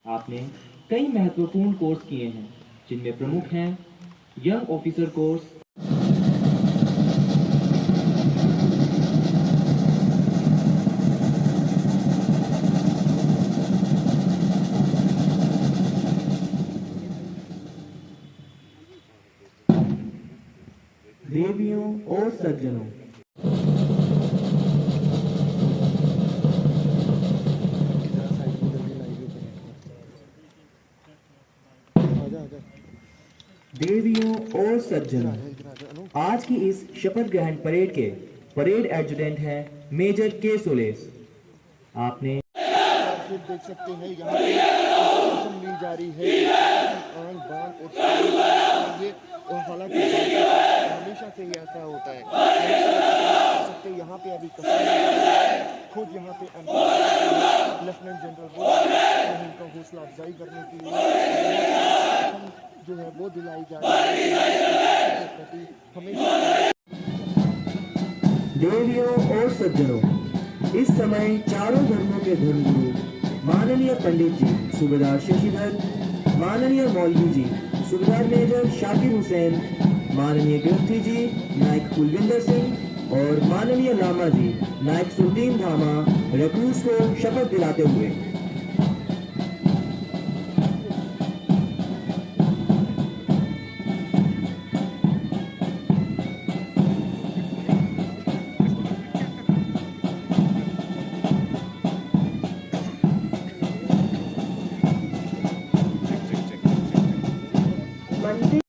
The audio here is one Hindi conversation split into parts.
आपने कई महत्वपूर्ण कोर्स किए हैं, जिनमें प्रमुख हैं यंग ऑफिसर कोर्स, देवियों और सज्जनों। देवियों और सज्जनों, आज की इस शपथ ग्रहण परेड के परेड एडजुटेंट हैं मेजर के सोलेस। आपने फिर देख सकते हैं यहाँ पे इंस्ट्रक्शन ली जा रही है कि आन बान और ये और हालांकि हमेशा से ही ऐसा होता है। देख सकते हैं यहाँ पे अभी खुद यहाँ पे लेफ्टिनेंट जनरल इनका हौसला अफजाई करने के लिए जो है वो दिलाई जा रही है हमेशा। देवियों और सज्जनों, इस समय चारों धर्मों के धर्मगुरु माननीय पंडित जी सूबेदार शशिधर, माननीय मौलवी जी सूबेदार मेजर शाकिर हुसैन, माननीय गृहस्थी जी नायक कुलविंदर सिंह और माननीय लामा जी नायक सुरदीन धामा रकूस को शपथ दिलाते हुए मंदिर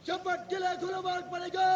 शपथ के लिए गुरुवार पड़ेगा।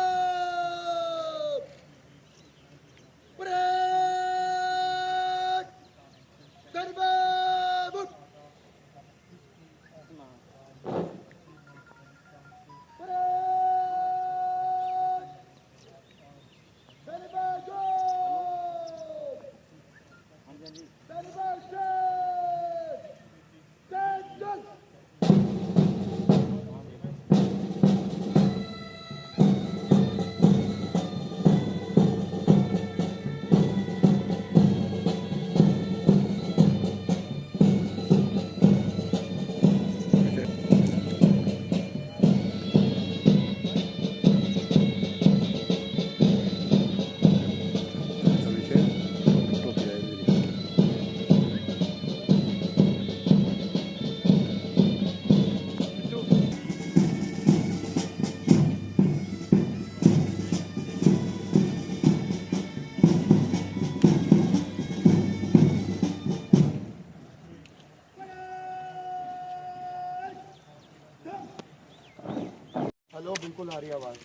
हेलो, बिल्कुल आ रही आवाज़।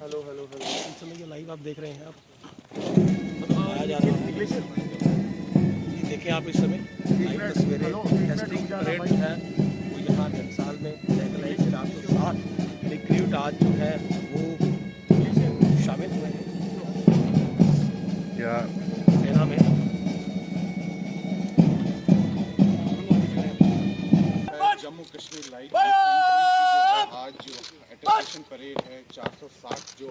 Hello hello hello. इस समय जो लाइव आप देख रहे हैं, आप आया जा रहा है, ये देखें आप इस समय लाइव तस्वीरें। टेस्टिंग परेड जो है वो यहाँ साल में 460 रिक्रूट आज जो है वो शामिल हुए हैं क्या सेना में। जम्मू कश्मीर लाइट इन्फेंट्री की जो है आज जो एटेस्टेशन परेड है, 460 जो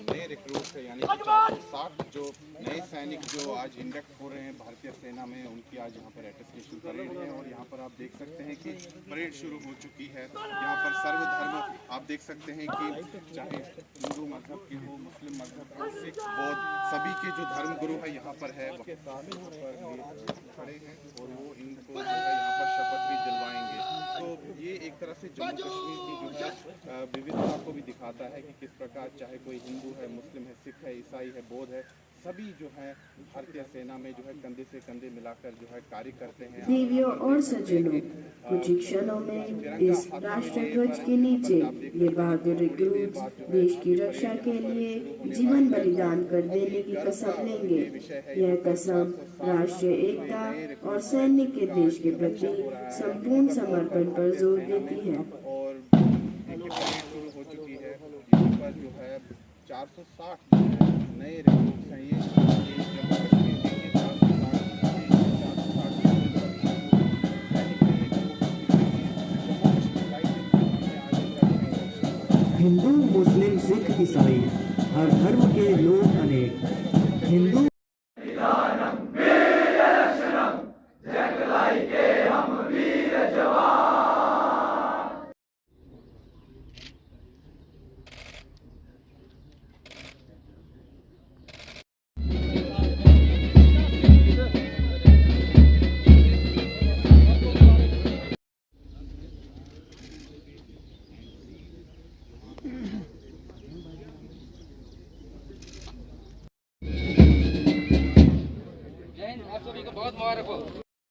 नए रिक्रूट है, यानी कि 460 जो नए सैनिक जो आज इंडक्ट हो रहे हैं भारतीय सेना में, उनकी आज यहाँ पर एटेस्टेशन परेड है। और यहाँ पर आप देख सकते हैं कि परेड शुरू हो चुकी है। यहाँ पर सर्वधर्म आप देख सकते हैं कि चाहे हिंदू मजहब के हो, मुस्लिम मजहब हो, सिख, बौद्ध, सभी के जो धर्म गुरु है यहाँ पर है, वह साथ यहाँ पर खड़े हैं और वो इनको यहाँ पर शपथ भी दिलवाएंगे। तो ये एक तरह से जम्मू कश्मीर की जो है विविधता को भी दिखाता है कि किस प्रकार चाहे कोई हिंदू है, मुस्लिम है, सिख है, ईसाई है, बौद्ध है, सभी जो है भारतीय सेना में जो है कंधे से कंधे मिलाकर जो है कार्य करते हैं। देवियों और सज्जनों, कुछ ही क्षणों में इस राष्ट्र ध्वज के नीचे ये बहादुर रिक्रूट देश की रक्षा के लिए जीवन बलिदान कर देने की कसम लेंगे। यह कसम राष्ट्रीय एकता और सैनिक के देश के प्रति संपूर्ण समर्पण पर जोर देती है। और देखिए परेड शुरू हो चुकी है। यहाँ पर जो है 460 नए रिक्रूट्स हैं। ये जम्मू कश्मीर के लिए 460 सैनिक हैं। जम्मू कश्मीर लाइट हिंदू, मुस्लिम, सिख, ईसाई हर धर्म के लोग अनेक। हिंदू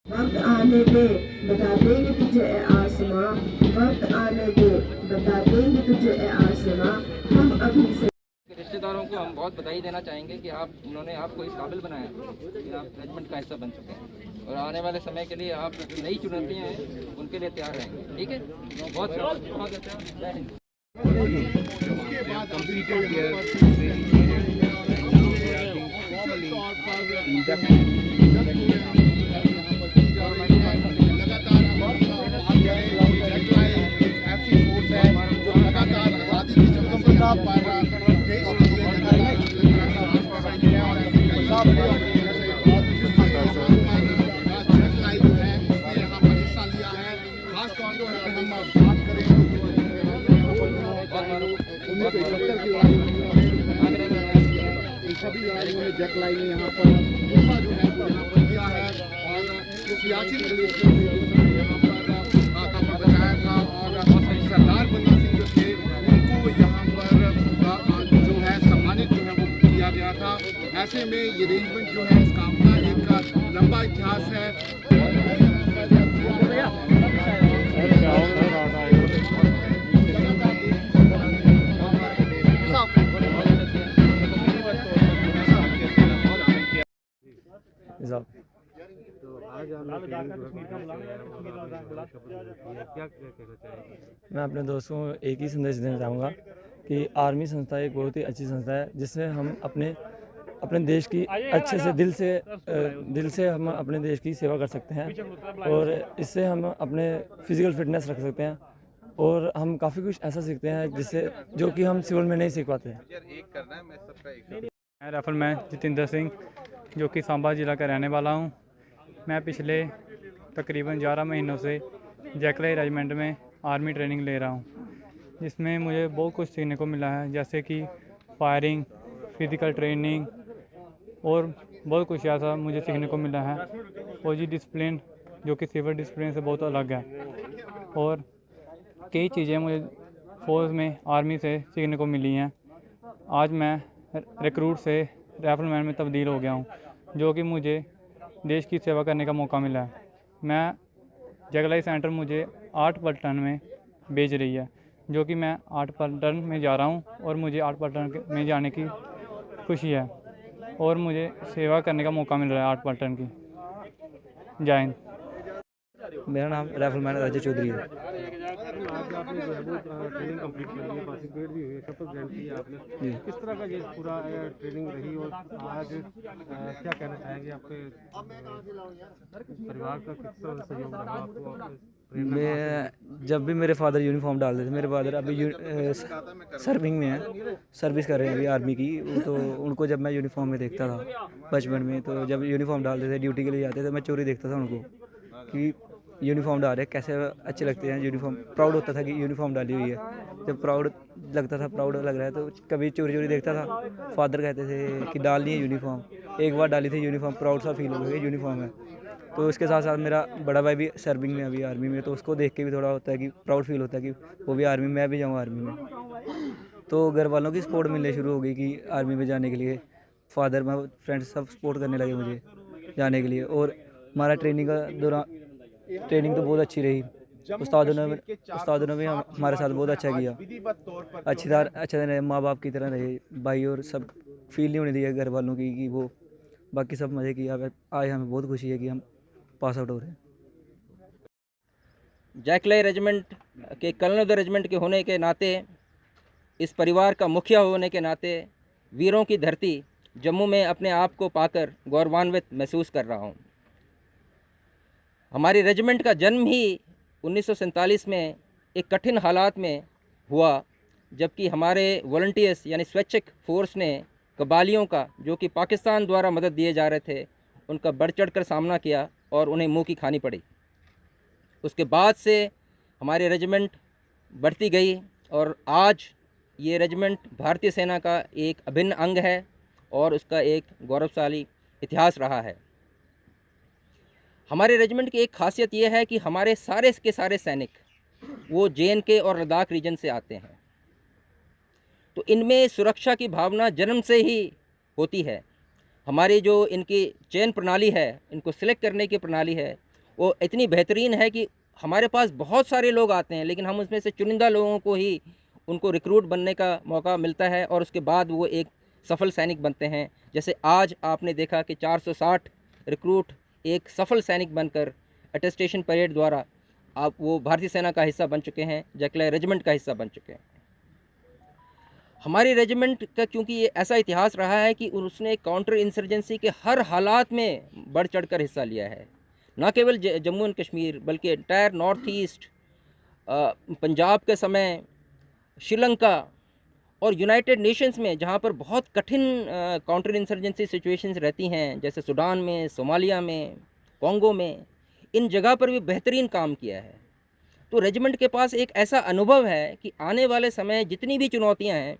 वक्त आने पे बता देंगे तुझे ए आसमां, वक्त आने पे बता देंगे तुझे ए आसमां, हम अभी से। रिश्तेदारों को हम बहुत बधाई देना चाहेंगे कि आप उन्होंने आपको इस काबिल बनाया कि आप रेजिमेंट का हिस्सा बन चुके हैं और आने वाले समय के लिए आप नई चुनौतियाँ हैं उनके लिए तैयार रहेंगे। ठीक है, बहुत जय हिंद। सभी वालों ने जैक लाई ने यहाँ पर हिस्सा जो है वो यहाँ पर दिया है और सियाचिन ग्लेशियर में जिस समय यहाँ पर बताया था और सरदार बंदा सिंह जो थे उनको यहाँ पर जो है सम्मानित जो है वो किया गया था। ऐसे में ये रेंजमेंट जो है इसका अपना एक लंबा इतिहास है। तो आज मैं अपने दोस्तों को एक ही संदेश देना चाहूँगा कि आर्मी संस्था एक बहुत ही अच्छी संस्था है जिससे हम अपने देश की अच्छे से दिल से हम अपने देश की सेवा कर सकते हैं और इससे हम अपने फिजिकल फिटनेस रख सकते हैं और हम काफ़ी कुछ ऐसा सीखते हैं जिससे जो कि हम सिविल में नहीं सीख पाते हैं। मैं राइफलमैन जितेंद्र सिंह जो कि सांबा ज़िला का रहने वाला हूं। मैं पिछले तकरीबन 11 महीनों से जैकलाई रेजिमेंट में आर्मी ट्रेनिंग ले रहा हूं, जिसमें मुझे बहुत कुछ सीखने को मिला है, जैसे कि फायरिंग, फिज़िकल ट्रेनिंग और बहुत कुछ ऐसा मुझे सीखने को मिला है। फौजी डिसिप्लिन जो कि सिविल डिसिप्लिन से बहुत अलग है और कई चीज़ें मुझे फ़ौज में आर्मी से सीखने को मिली हैं। आज मैं रिक्रूट से राइफलमैन में तब्दील हो गया हूं, जो कि मुझे देश की सेवा करने का मौका मिला है। मैं जगलाई सेंटर मुझे 8 पलटन में भेज रही है, जो कि मैं 8 पलटन में जा रहा हूं और मुझे 8 पलटन में जाने की खुशी है और मुझे सेवा करने का मौका मिल रहा है 8 पलटन की। जय हिंद। मेरा नाम राइफलमैन राजा चौधरी है। आज आपने जो है वो ट्रेनिंग कंप्लीट कर ली है, पासिंग ग्रेड भी हुई है, शपथ ग्रहण की है आपने। किस तरह का ये पूरा ट्रेनिंग रही और आज क्या कहना चाहेंगे आपके परिवार का किस तरह से सहयोग रहा आपको? मैं जब भी मेरे फादर यूनिफॉर्म डालते थे, मेरे फादर अभी सर्विंग में है, सर्विस कर रहे हैं अभी आर्मी की, तो उनको जब मैं यूनिफॉर्म में देखता था बचपन में, तो जब यूनिफॉर्म डालते थे ड्यूटी के लिए जाते थे, मैं चोरी देखता था उनको कि यूनिफॉर्म डाल रहे हैं, कैसे अच्छे लगते हैं यूनिफॉर्म। प्राउड होता था कि यूनिफॉर्म डाली हुई है। जब प्राउड लगता था, प्राउड लग रहा है, तो कभी चोरी चोरी देखता था। फादर कहते थे कि डालनी है यूनिफॉर्म। एक बार डाली थी यूनिफॉर्म, प्राउड सा फील हो गया यूनिफॉर्म है। तो इसके साथ साथ मेरा बड़ा भाई भी सर्विंग में अभी आर्मी में, तो उसको देख के भी थोड़ा होता है कि प्राउड फील होता है कि वो भी आर्मी में, मैं भी जाऊँ आर्मी में। तो घर वालों की सपोर्ट मिलने शुरू हो गई कि आर्मी में जाने के लिए, फादर मैं फ्रेंड्स सब सपोर्ट करने लगे मुझे जाने के लिए। और हमारा ट्रेनिंग का दौरान ट्रेनिंग तो बहुत अच्छी रही, उस्तादों ने भी हमारे साथ बहुत अच्छा किया, अच्छे रहे, माँ बाप की तरह रहे भाई, और सब फील नहीं होने दिया घर वालों की कि वो बाकी सब मज़े किया। आज हमें बहुत खुशी है कि हम पास आउट हो रहे हैं। जैकलाई रेजिमेंट के कर्नल ऑफ द रेजिमेंट के होने के नाते, इस परिवार का मुखिया होने के नाते, वीरों की धरती जम्मू में अपने आप को पाकर गौरवान्वित महसूस कर रहा हूँ। हमारी रेजिमेंट का जन्म ही 1947 में एक कठिन हालात में हुआ, जबकि हमारे वॉलंटियर्स यानी स्वैच्छिक फोर्स ने कबालियों का, जो कि पाकिस्तान द्वारा मदद दिए जा रहे थे, उनका बढ़ चढ़ कर सामना किया और उन्हें मुंह की खानी पड़ी। उसके बाद से हमारी रेजिमेंट बढ़ती गई और आज ये रेजिमेंट भारतीय सेना का एक अभिन्न अंग है और उसका एक गौरवशाली इतिहास रहा है। हमारे रेजिमेंट की एक खासियत ये है कि हमारे सारे के सारे सैनिक वो JNK और लद्दाख रीजन से आते हैं, तो इनमें सुरक्षा की भावना जन्म से ही होती है। हमारी जो इनकी चयन प्रणाली है, इनको सिलेक्ट करने की प्रणाली है, वो इतनी बेहतरीन है कि हमारे पास बहुत सारे लोग आते हैं, लेकिन हम उसमें से चुनिंदा लोगों को ही उनको रिक्रूट बनने का मौका मिलता है और उसके बाद वो एक सफल सैनिक बनते हैं। जैसे आज आपने देखा कि 460 रिक्रूट एक सफल सैनिक बनकर अटेस्टेशन परेड द्वारा आप वो भारतीय सेना का हिस्सा बन चुके हैं, जैकलाई रेजिमेंट का हिस्सा बन चुके हैं। हमारी रेजिमेंट का क्योंकि ये ऐसा इतिहास रहा है कि उसने काउंटर इंसर्जेंसी के हर हालात में बढ़ चढ़कर हिस्सा लिया है, न केवल जम्मू एंड कश्मीर बल्कि एंटायर नॉर्थ ईस्ट, पंजाब के समय, श्रीलंका और यूनाइटेड नेशंस में, जहाँ पर बहुत कठिन काउंटर इंसर्जेंसी सिचुएशंस रहती हैं, जैसे सूडान में, सोमालिया में, कॉन्गो में, इन जगह पर भी बेहतरीन काम किया है। तो रेजिमेंट के पास एक ऐसा अनुभव है कि आने वाले समय जितनी भी चुनौतियाँ हैं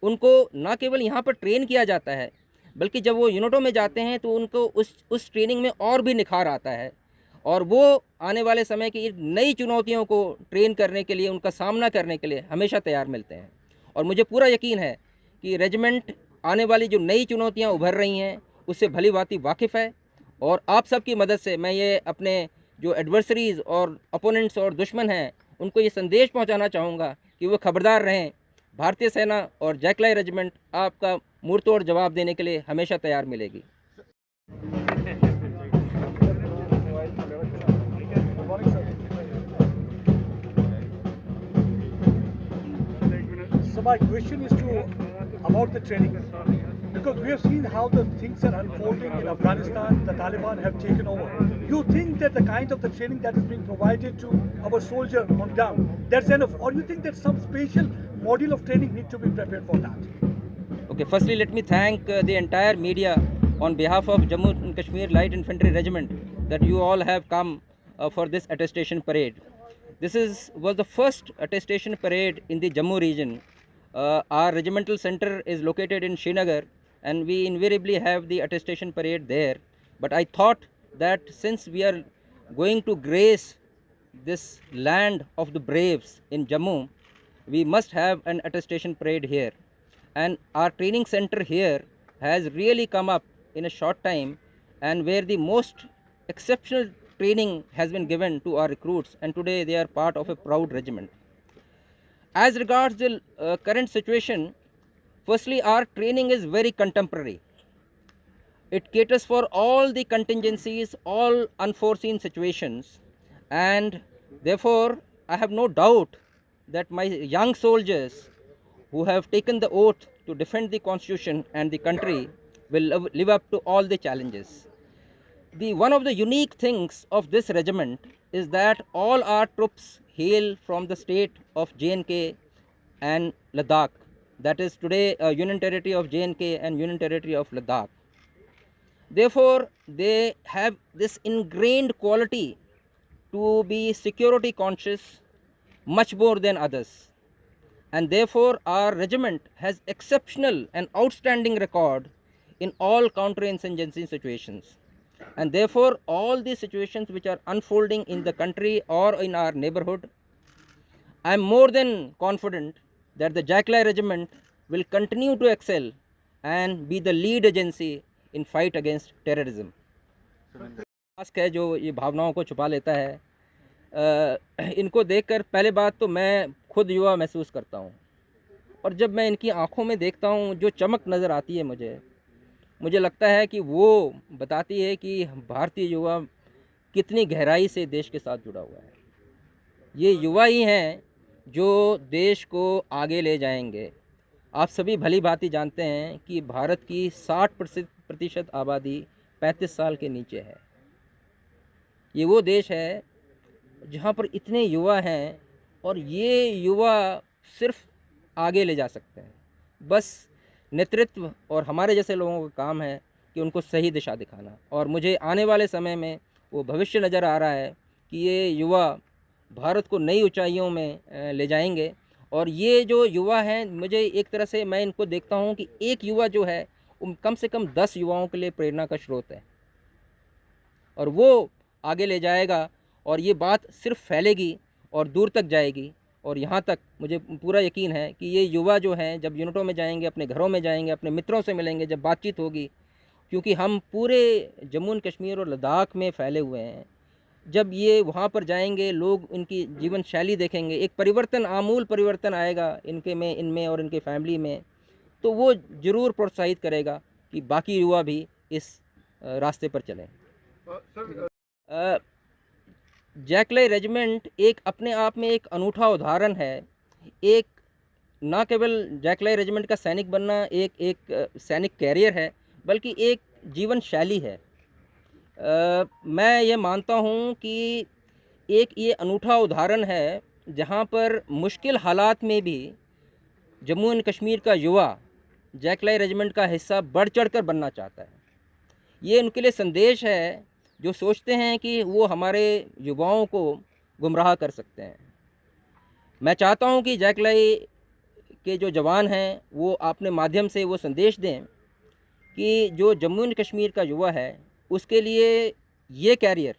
उनको न केवल यहाँ पर ट्रेन किया जाता है, बल्कि जब वो यूनिटों में जाते हैं तो उनको उस ट्रेनिंग में और भी निखार आता है और वो आने वाले समय की नई चुनौतियों को ट्रेन करने के लिए, उनका सामना करने के लिए हमेशा तैयार मिलते हैं। और मुझे पूरा यकीन है कि रेजिमेंट आने वाली जो नई चुनौतियां उभर रही हैं उससे भली भांति वाकिफ़ है और आप सबकी मदद से मैं ये अपने जो एडवर्सरीज़ और अपोनेंट्स और दुश्मन हैं उनको ये संदेश पहुंचाना चाहूँगा कि वो खबरदार रहें। भारतीय सेना और जैकलाई रेजिमेंट आपका मुंहतोड़ जवाब देने के लिए हमेशा तैयार मिलेगी। So my question is about the training, because we have seen how the things are unfolding in Afghanistan. The Taliban have taken over. You think that the kind of the training that is being provided to our soldier on ground, that's enough, or you think that some special module of training need to be prepared for that? Okay, firstly let me thank the entire media on behalf of Jammu and Kashmir Light Infantry Regiment that you all have come for this attestation parade. This was the first attestation parade in the Jammu region. Our regimental center is located in Srinagar and we invariably have the attestation parade there. But I thought that since we are going to grace this land of the braves in Jammu, we must have an attestation parade here. And our training center here has really come up in a short time, and where the most exceptional training has been given to our recruits, and today they are part of a proud regiment. As regards the current situation, firstly our training is very contemporary. It caters for all the contingencies, all unforeseen situations, and therefore I have no doubt that my young soldiers who have taken the oath to defend the constitution and the country will live up to all the challenges. One of the unique things of this regiment is that all our troops hail from the state of JNK and Ladakh, that is today Union Territory of JNK and Union Territory of Ladakh. Therefore, they have this ingrained quality to be security conscious much more than others. And therefore, our regiment has exceptional and outstanding record in all counterinsurgency situations. And therefore, all these situations which are unfolding in the country or in our neighborhood, I am more than confident that the Jackley Regiment will continue to excel and be the lead agency in fight against terrorism. Mask है जो ये भावनाओं को छुपा लेता है, इनको देखकर पहले बात तो मैं खुद युवा महसूस करता हूँ, और जब मैं इनकी आंखों में देखता हूँ जो चमक नज़र आती है मुझे लगता है कि वो बताती है कि भारतीय युवा कितनी गहराई से देश के साथ जुड़ा हुआ है। ये युवा ही हैं जो देश को आगे ले जाएंगे। आप सभी भली भांति जानते हैं कि भारत की 60% आबादी 35 साल के नीचे है। ये वो देश है जहाँ पर इतने युवा हैं, और ये युवा सिर्फ आगे ले जा सकते हैं। बस नेतृत्व और हमारे जैसे लोगों का काम है कि उनको सही दिशा दिखाना, और मुझे आने वाले समय में वो भविष्य नज़र आ रहा है कि ये युवा भारत को नई ऊंचाइयों में ले जाएंगे। और ये जो युवा हैं, मुझे एक तरह से मैं इनको देखता हूँ कि एक युवा जो है कम से कम 10 युवाओं के लिए प्रेरणा का स्रोत है, और वो आगे ले जाएगा, और ये बात सिर्फ फैलेगी और दूर तक जाएगी। और यहाँ तक मुझे पूरा यकीन है कि ये युवा जो हैं जब यूनिटों में जाएंगे, अपने घरों में जाएंगे, अपने मित्रों से मिलेंगे, जब बातचीत होगी, क्योंकि हम पूरे जम्मू एंड कश्मीर और लद्दाख में फैले हुए हैं, जब ये वहाँ पर जाएंगे, लोग इनकी जीवन शैली देखेंगे, एक परिवर्तन, आमूल परिवर्तन आएगा इनमें और इनके फैमिली में, तो वो ज़रूर प्रोत्साहित करेगा कि बाकी युवा भी इस रास्ते पर चलें। जैकले रेजिमेंट एक अपने आप में एक अनूठा उदाहरण है। एक ना केवल जैकले रेजिमेंट का सैनिक बनना एक सैनिक कैरियर है, बल्कि एक जीवन शैली है। मैं ये मानता हूँ कि एक ये अनूठा उदाहरण है जहाँ पर मुश्किल हालात में भी जम्मू एंड कश्मीर का युवा जैकले रेजिमेंट का हिस्सा बढ़ चढ़कर बनना चाहता है। ये उनके लिए संदेश है जो सोचते हैं कि वो हमारे युवाओं को गुमराह कर सकते हैं। मैं चाहता हूं कि जैकले के जो जवान हैं वो अपने माध्यम से वो संदेश दें कि जो जम्मू एंड कश्मीर का युवा है उसके लिए ये कैरियर,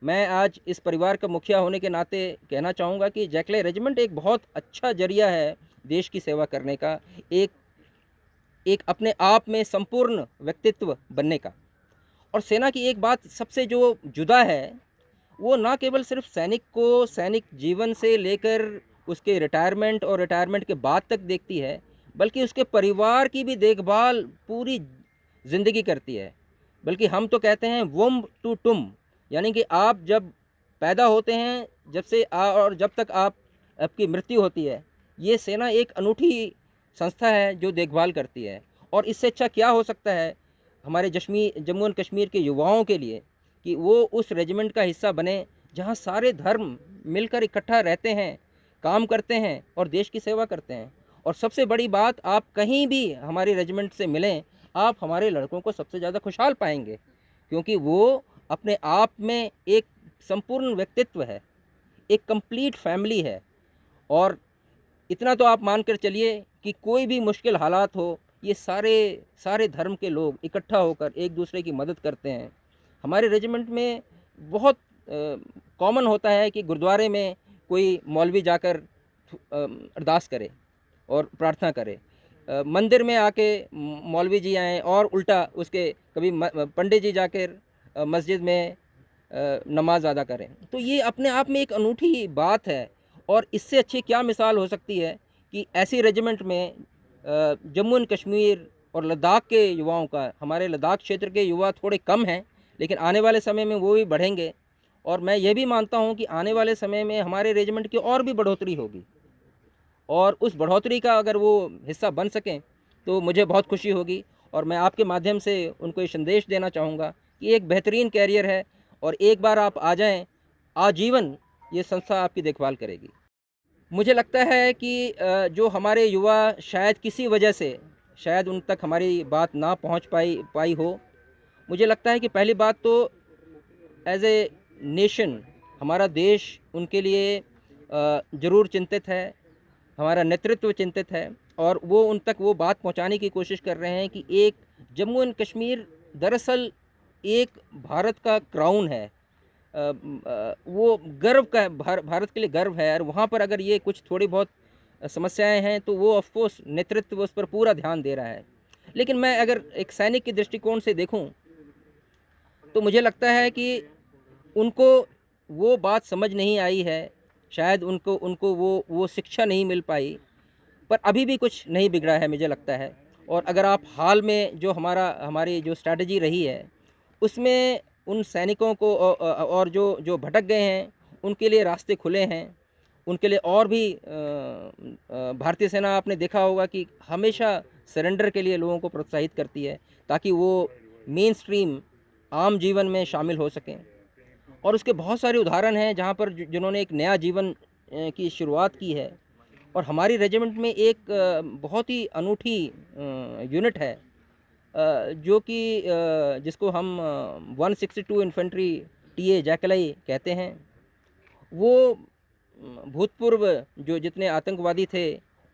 मैं आज इस परिवार का मुखिया होने के नाते कहना चाहूँगा कि जैकले रेजिमेंट एक बहुत अच्छा जरिया है देश की सेवा करने का, एक अपने आप में संपूर्ण व्यक्तित्व बनने का। और सेना की एक बात सबसे जो जुदा है, वो ना केवल सिर्फ सैनिक को सैनिक जीवन से लेकर उसके रिटायरमेंट और रिटायरमेंट के बाद तक देखती है, बल्कि उसके परिवार की भी देखभाल पूरी ज़िंदगी करती है। बल्कि हम तो कहते हैं वुम्ब टू टुम, यानी कि आप जब पैदा होते हैं जब से और जब तक आपकी मृत्यु होती है, ये सेना एक अनूठी संस्था है जो देखभाल करती है। और इससे अच्छा क्या हो सकता है हमारे जम्मू एंड कश्मीर के युवाओं के लिए कि वो उस रेजिमेंट का हिस्सा बने जहां सारे धर्म मिलकर इकट्ठा रहते हैं, काम करते हैं और देश की सेवा करते हैं। और सबसे बड़ी बात, आप कहीं भी हमारे रेजिमेंट से मिलें, आप हमारे लड़कों को सबसे ज़्यादा खुशहाल पाएंगे, क्योंकि वो अपने आप में एक संपूर्ण व्यक्तित्व है, एक कंप्लीट फैमिली है। और इतना तो आप मान कर चलिए कि कोई भी मुश्किल हालात हो, ये सारे धर्म के लोग इकट्ठा होकर एक दूसरे की मदद करते हैं। हमारे रेजिमेंट में बहुत कॉमन होता है कि गुरुद्वारे में कोई मौलवी जाकर अरदास करे और प्रार्थना करे, मंदिर में आके मौलवी जी आएँ, और उल्टा उसके कभी पंडित जी जाकर मस्जिद में नमाज अदा करें। तो ये अपने आप में एक अनूठी बात है। और इससे अच्छी क्या मिसाल हो सकती है कि ऐसी रेजिमेंट में जम्मू एंड कश्मीर और लद्दाख के युवाओं का, हमारे लद्दाख क्षेत्र के युवा थोड़े कम हैं, लेकिन आने वाले समय में वो भी बढ़ेंगे। और मैं ये भी मानता हूँ कि आने वाले समय में हमारे रेजिमेंट की और भी बढ़ोतरी होगी, और उस बढ़ोतरी का अगर वो हिस्सा बन सकें तो मुझे बहुत खुशी होगी। और मैं आपके माध्यम से उनको ये संदेश देना चाहूँगा कि एक बेहतरीन कैरियर है, और एक बार आप आ जाएँ, आजीवन ये संस्था आपकी देखभाल करेगी। मुझे लगता है कि जो हमारे युवा शायद किसी वजह से शायद उन तक हमारी बात ना पहुंच पाई हो, मुझे लगता है कि पहली बात तो एज ए नेशन हमारा देश उनके लिए ज़रूर चिंतित है, हमारा नेतृत्व चिंतित है, और वो उन तक वो बात पहुंचाने की कोशिश कर रहे हैं कि एक जम्मू एंड कश्मीर दरअसल एक भारत का क्राउन है, वो गर्व का भारत के लिए गर्व है। और वहाँ पर अगर ये कुछ थोड़ी बहुत समस्याएं हैं तो वो ऑफ कोर्स नेतृत्व उस पर पूरा ध्यान दे रहा है। लेकिन मैं अगर एक सैनिक के दृष्टिकोण से देखूं तो मुझे लगता है कि उनको वो बात समझ नहीं आई है, शायद उनको वो शिक्षा नहीं मिल पाई, पर अभी भी कुछ नहीं बिगड़ा है मुझे लगता है। और अगर आप हाल में जो हमारी जो स्ट्रैटेजी रही है उसमें उन सैनिकों को और जो भटक गए हैं उनके लिए रास्ते खुले हैं, उनके लिए और भी भारतीय सेना आपने देखा होगा कि हमेशा सरेंडर के लिए लोगों को प्रोत्साहित करती है ताकि वो मेन स्ट्रीम आम जीवन में शामिल हो सकें। और उसके बहुत सारे उदाहरण हैं जहाँ पर जिन्होंने एक नया जीवन की शुरुआत की है। और हमारी रेजिमेंट में एक बहुत ही अनूठी यूनिट है जो कि जिसको हम 162 इन्फेंट्री TA जैकलाई कहते हैं। वो भूतपूर्व जितने आतंकवादी थे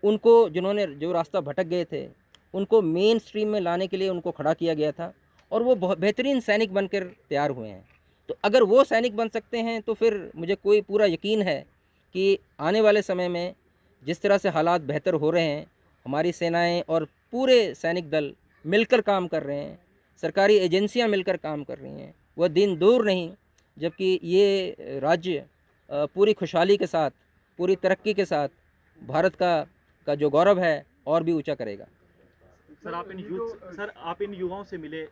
उनको जिन्होंने जो रास्ता भटक गए थे उनको मेन स्ट्रीम में लाने के लिए उनको खड़ा किया गया था और वो बहुत बेहतरीन सैनिक बनकर तैयार हुए हैं। तो अगर वो सैनिक बन सकते हैं तो फिर मुझे कोई पूरा यकीन है कि आने वाले समय में जिस तरह से हालात बेहतर हो रहे हैं, हमारी सेनाएं और पूरे सैनिक दल मिलकर काम कर रहे हैं, सरकारी एजेंसियां मिलकर काम कर रही हैं, वह दिन दूर नहीं जबकि ये राज्य पूरी खुशहाली के साथ, पूरी तरक्की के साथ भारत का जो गौरव है और भी ऊंचा करेगा। सर आप इन युवाओं से मिले,